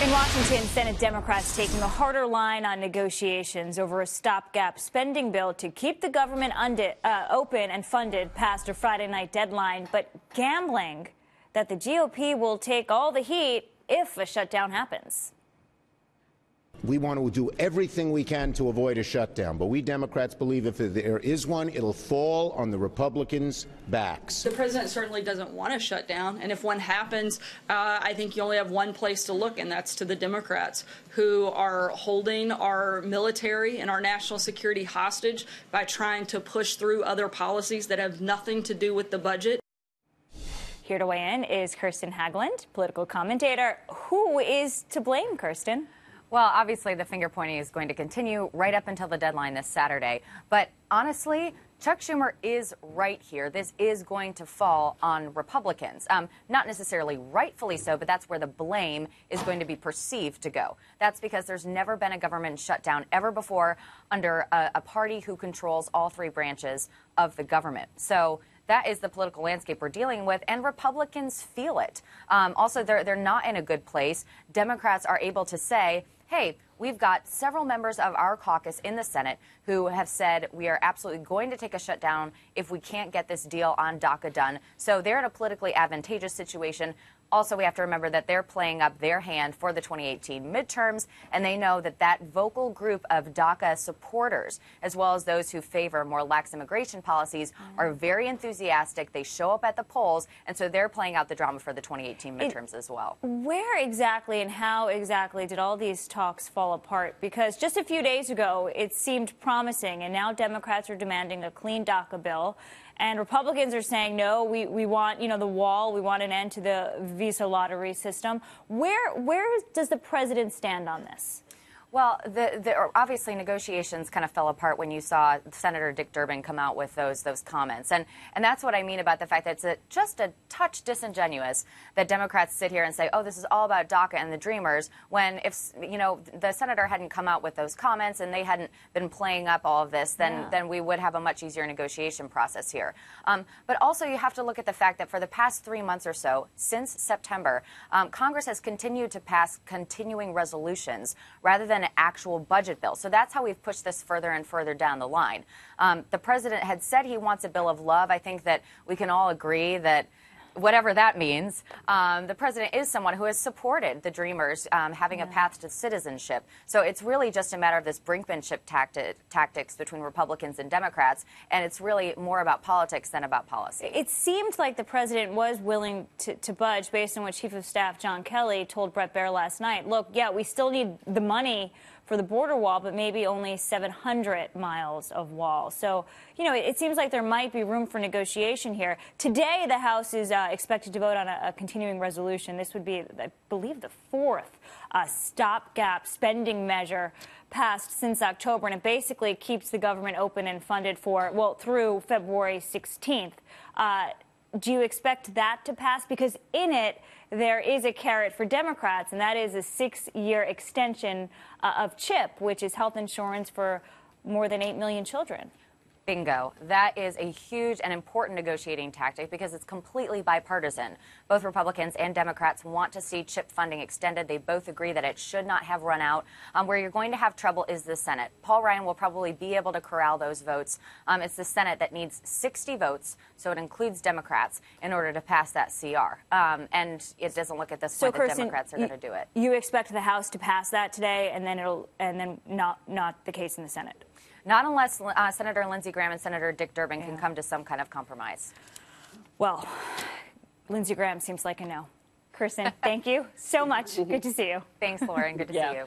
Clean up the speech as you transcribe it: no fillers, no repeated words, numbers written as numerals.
In Washington, Senate Democrats taking a harder line on negotiations over a stopgap spending bill to keep the government open and funded past a Friday night deadline, but gambling that the GOP will take all the heat if a shutdown happens. We want to do everything we can to avoid a shutdown, but we Democrats believe if there is one, it'll fall on the Republicans' backs. The president certainly doesn't want a shutdown, and if one happens, I think you only have one place to look, and that's to the Democrats, who are holding our military and our national security hostage by trying to push through other policies that have nothing to do with the budget. Here to weigh in is Kirsten Haglund, political commentator. Who is to blame, Kirsten? Well, obviously, the finger pointing is going to continue right up until the deadline this Saturday. But honestly, Chuck Schumer is right here. This is going to fall on Republicans. Not necessarily rightfully so, but that's where the blame is going to be perceived to go. That's because there's never been a government shutdown ever before under a party who controls all three branches of the government. So that is the political landscape we're dealing with, and Republicans feel it. Also, they're not in a good place. Democrats are able to say, hey, we've got several members of our caucus in the Senate who have said we are absolutely going to take a shutdown if we can't get this deal on DACA done. So they're in a politically advantageous situation. Also, we have to remember that they're playing up their hand for the 2018 midterms, and they know that that vocal group of DACA supporters, as well as those who favor more lax immigration policies, are very enthusiastic. They show up at the polls, and so they're playing out the drama for the 2018 midterms as well. Where exactly and how exactly did all these talks fall apart? Because just a few days ago, it seemed promising, and now Democrats are demanding a clean DACA bill. And Republicans are saying, no, we want, the wall. We want an end to the visa lottery system. Where does the president stand on this? Well, obviously negotiations kind of fell apart when you saw Senator Dick Durbin come out with those comments. And that's what I mean about the fact that it's just a touch disingenuous that Democrats sit here and say, oh, this is all about DACA and the Dreamers, when if, the senator hadn't come out with those comments and they hadn't been playing up all of this, then we would have a much easier negotiation process here. But also you have to look at the fact that for the past 3 months or so, since September, Congress has continued to pass continuing resolutions rather than an actual budget bill. So that's how we've pushed this further and further down the line. The president had said he wants a bill of love. I think that we can all agree that whatever that means, the president is someone who has supported the Dreamers having a path to citizenship. So it's really just a matter of this brinkmanship tactics between Republicans and Democrats, and it's really more about politics than about policy. It seemed like the president was willing to budge based on what Chief of Staff John Kelly told Bret Baier last night. Look, yeah, we still need the money for the border wall, but maybe only 700 miles of wall. So, it seems like there might be room for negotiation here. Today, the House is expected to vote on a continuing resolution. This would be, I believe, the fourth stopgap spending measure passed since October, and it basically keeps the government open and funded through February 16th. Do you expect that to pass? Because in it, there is a carrot for Democrats, and that is a 6-year extension of CHIP, which is health insurance for more than 8 million children. Bingo. That is a huge and important negotiating tactic because it's completely bipartisan. Both Republicans and Democrats want to see CHIP funding extended. They both agree that it should not have run out. Where you're going to have trouble is the Senate. Paul Ryan will probably be able to corral those votes. It's the Senate that needs 60 votes, so it includes Democrats, in order to pass that CR. And it doesn't look at this point that Democrats are going to do it. You expect the House to pass that today, and then not the case in the Senate? Not unless Senator Lindsey Graham and Senator Dick Durbin can come to some kind of compromise. Well, Lindsey Graham seems like a no. Kirsten, thank you so much. Good to see you. Thanks, Lauren. Good to see you.